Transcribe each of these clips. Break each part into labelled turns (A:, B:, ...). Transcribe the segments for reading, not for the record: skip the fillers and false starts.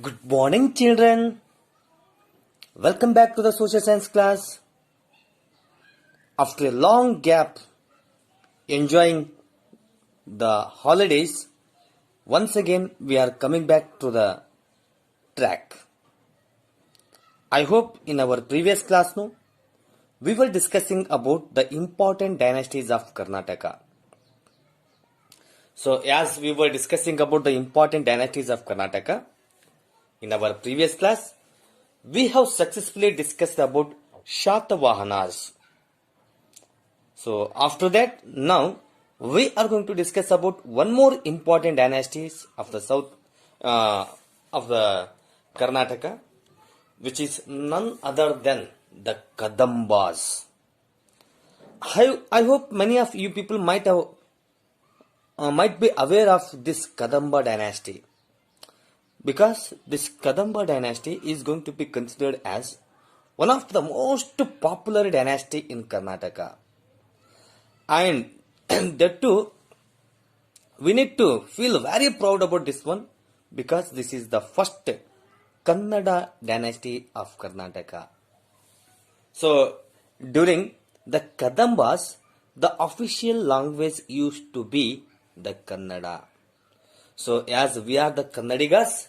A: Good morning, children. Welcome back to the social science class. After a long gap, enjoying the holidays, once again we are coming back to the track. I hope in our previous class, we were discussing about the important dynasties of Karnataka. So, as we were discussing about the important dynasties of Karnataka, in our previous class, we have successfully discussed about Shatavahanas. So after that, now we are going to discuss about one more important dynasties of the south of the Karnataka, which is none other than the Kadambas. I hope many of you people might be aware of this Kadamba dynasty, because this Kadamba dynasty is going to be considered as one of the most popular dynasty in Karnataka. And that too, we need to feel very proud about this one, because this is the first Kannada dynasty of Karnataka. So, during the Kadambas, the official language used to be the Kannada. So, as we are the Kannadigas,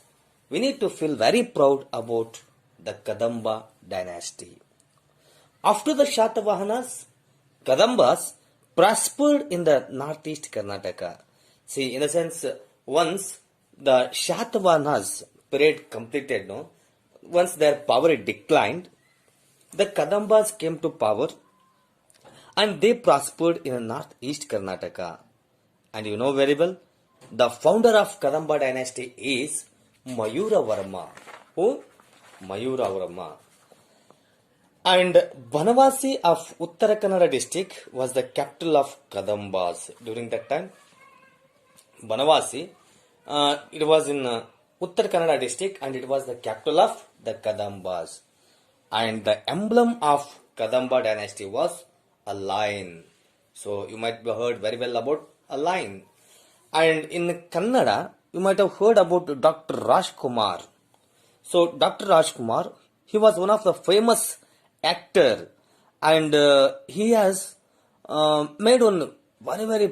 A: we need to feel very proud about the Kadamba dynasty. After the Shatavahanas, Kadambas prospered in the northeast Karnataka. See, in a sense, once the Shatavahanas period completed, once their power declined, the Kadambas came to power and they prospered in the northeast Karnataka. And you know very well, the founder of Kadamba dynasty is Mayuravarma. Who? Mayuravarma. And Banavasi of Uttara Kannada district was the capital of Kadambas. During that time, Banavasi, it was in Uttara Kannada district and it was the capital of the Kadambas. And the emblem of Kadamba dynasty was a lion. So you might have heard very well about a lion. And in Kannada, you might have heard about Dr. Rajkumar. So Dr. Rajkumar, he was one of the famous actor, and he has made one very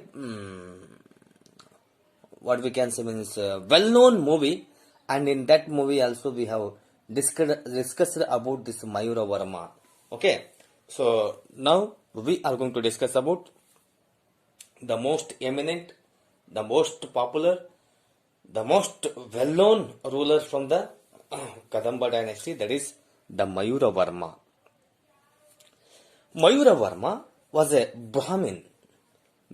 A: what we can say means well-known movie, and in that movie also we have discussed about this Mayuravarma. Okay, so now we are going to discuss about the most eminent, the most popular, the most well-known ruler from the Kadamba dynasty, that is the Mayuravarma. Mayuravarma was a Brahmin.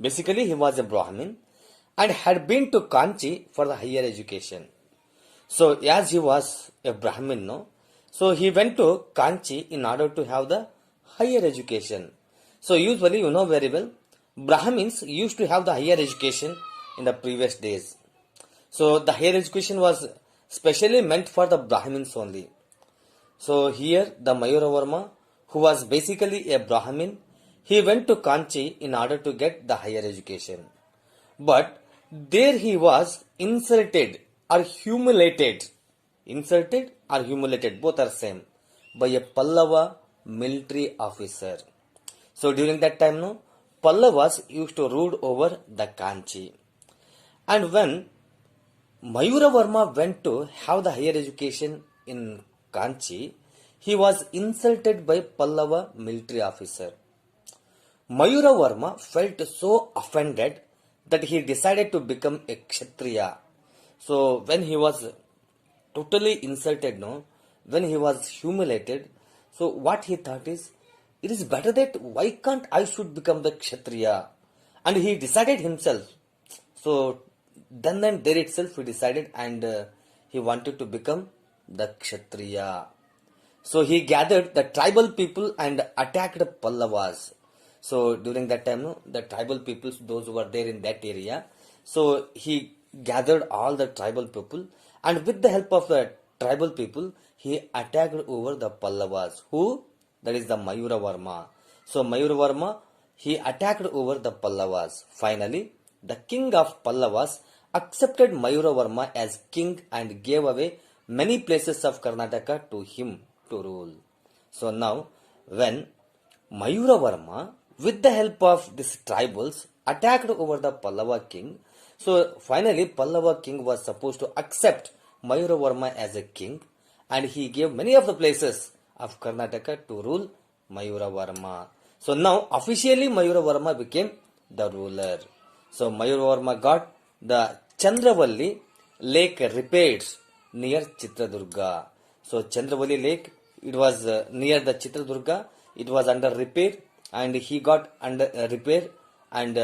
A: Basically, he was a Brahmin and had been to Kanchi for the higher education. So, as he was a Brahmin, so he went to Kanchi in order to have the higher education. So, usually, you know very well, Brahmins used to have the higher education in the previous days. So, the higher education was specially meant for the Brahmins only. So, here the Mayuravarma, who was basically a Brahmin, he went to Kanchi in order to get the higher education. But there he was insulted or humiliated. Insulted or humiliated, both are same, by a Pallava military officer. So during that time, Pallavas used to rule over the Kanchi. And when Mayuravarma went to have the higher education in Kanchi, he was insulted by Pallava military officer. Mayuravarma felt so offended that he decided to become a Kshatriya. So when he was totally insulted, when he was humiliated, so what he thought is, it is better that why can't I should become the Kshatriya? And he decided himself. So then and there itself he decided, and he wanted to become the Kshatriya. So he gathered the tribal people and attacked Pallavas. So during that time, the tribal peoples, those who were there in that area, so he gathered all the tribal people, and with the help of the tribal people, he attacked over the Pallavas. Who? That is the Mayuravarma. So Mayuravarma, he attacked over the Pallavas. Finally, the king of Pallavas accepted Mayuravarma as king and gave away many places of Karnataka to him to rule. So now, when Mayuravarma, with the help of these tribals, attacked over the Pallava king, so finally Pallava king was supposed to accept Mayuravarma as a king, and he gave many of the places of Karnataka to rule Mayuravarma. So now officially Mayuravarma became the ruler. So Mayuravarma got the Chandravalli lake repaired near Chitradurga. So Chandravalli lake, it was near the Chitradurga. It was under repair, and he got under repair. And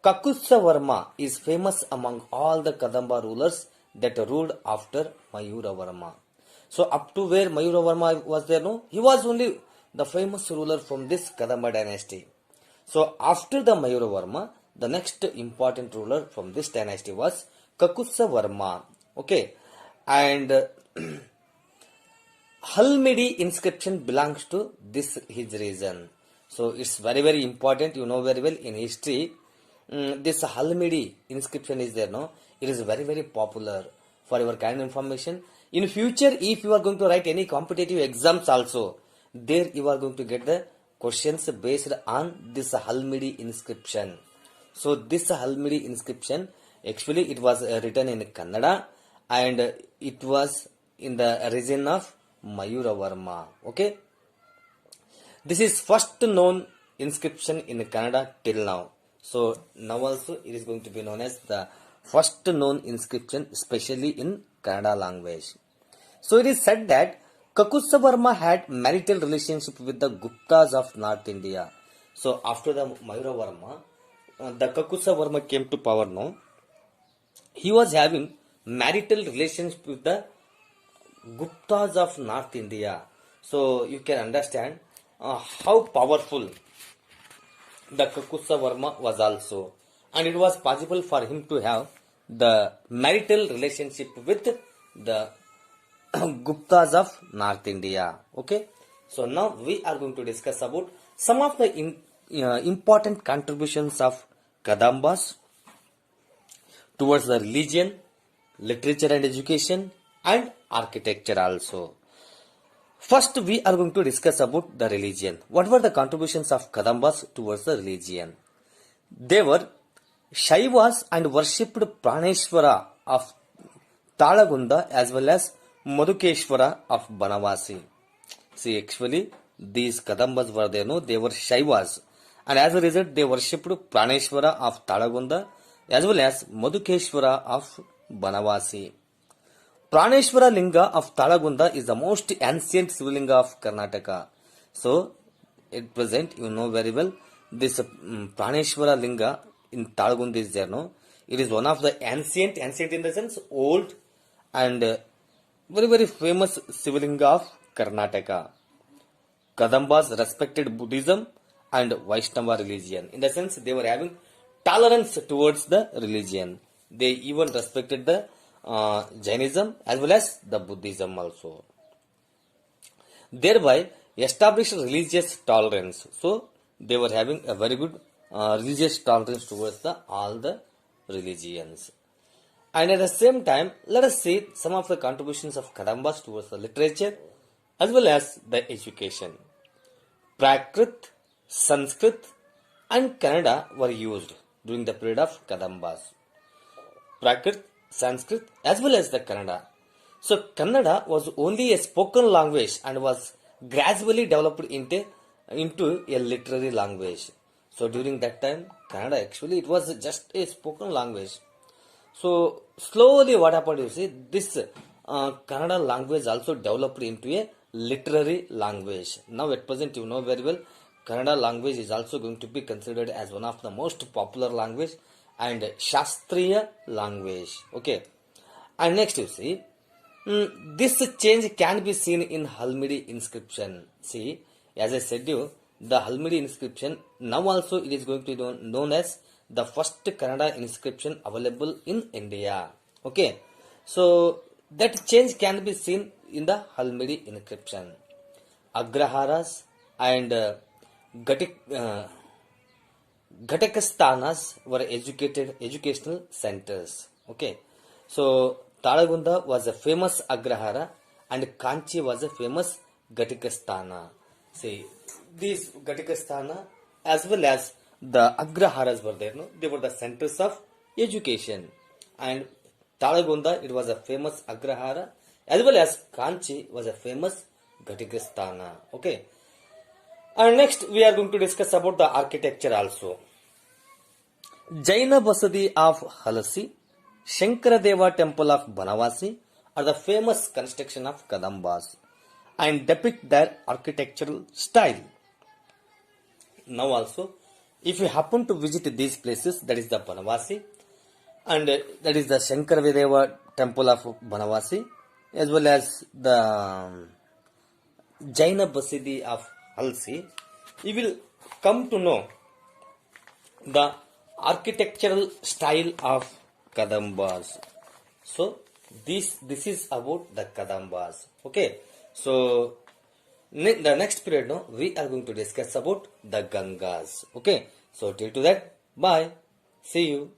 A: Kakusavarma is famous among all the Kadamba rulers that ruled after Mayuravarma. So up to where Mayuravarma was there, no, he was only the famous ruler from this Kadamba dynasty. So after the Mayuravarma, the next important ruler from this dynasty was Kakusavarma. Okay, and Halmidi inscription belongs to this his region. So it's very important. You know very well in history. This Halmidi inscription is there. No, it is very popular. For your kind information, in future, if you are going to write any competitive exams also, there you are going to get the questions based on this Halmidi inscription. So this Halmidi inscription, actually it was written in Kannada, and it was in the region of Mayuravarma. Okay, this is first known inscription in Kannada till now. So now also it is going to be known as the first known inscription, especially in Kannada language. So it is said that Kakusavarma had marital relationship with the Guptas of North India. So after the Mayuravarma, the Kakusavarma came to power now. He was having marital relationship with the Guptas of North India. So you can understand how powerful the Kakusavarma was also. And it was possible for him to have the marital relationship with the Guptas of North India. Okay. So now we are going to discuss about some of the important contributions of Kadambas towards the religion, literature and education, and architecture also. First, we are going to discuss about the religion. What were the contributions of Kadambas towards the religion? They were Shaivas and worshipped Praneshwara of Talagunda as well as Madhukeshwara of Banavasi. See, actually, these Kadambas were there, no? They were Shaivas. And as a result, they worshipped Praneshwara of Talagunda as well as Madhukeshwara of Banavasi. Praneshwara Linga of Talagunda is the most ancient Sivalinga of Karnataka. So, at present, you know very well, this Praneshwara Linga in Talagunda is there, no? It is one of the ancient in the sense old and very famous Sivalinga of Karnataka. Kadambas respected Buddhism and Vaishnava religion. In the sense, they were having tolerance towards the religion. They even respected the Jainism as well as the Buddhism also. Thereby established religious tolerance. So they were having a very good religious tolerance towards all the religions. And at the same time, let us see some of the contributions of Kadambas towards the literature as well as the education. Prakrit, Sanskrit, and Kannada were used during the period of Kadambas. Prakrit, Sanskrit, as well as the Kannada. So Kannada was only a spoken language and was gradually developed into a literary language. So during that time, Kannada actually it was just a spoken language. So slowly what happened, you see, this Kannada language also developed into a literary language. Now at present you know very well, Kannada language is also going to be considered as one of the most popular language and Shastriya language. Okay. And next you see, this change can be seen in Halmidi inscription. See, as I said you, the Halmidi inscription, now also it is going to be known as the first Kannada inscription available in India. Okay. So, that change can be seen in the Halmidi inscription. Agraharas and Ghatakasthanas were educational centers. Okay. So, Talagunda was a famous Agrahara and Kanchi was a famous Gatikasthana. See, these Gatikasthana as well as the Agraharas were there, no? They were the centers of education. And Talagunda, it was a famous Agrahara as well as Kanchi was a famous Gatikasthana. Okay. And next we are going to discuss about the architecture also. Jaina Basadi of Halasi, Shankaradeva temple of Banavasi are the famous construction of Kadambas and depict their architectural style. Now also, if you happen to visit these places, that is the Banavasi and that is the Shankaradeva temple of Banavasi as well as the Jaina Basidi of Halsi, you will come to know the architectural style of Kadambas. So this is about the Kadambas. Okay. So the next period, no, we are going to discuss about the Gangas. Okay. So till to that, bye. See you.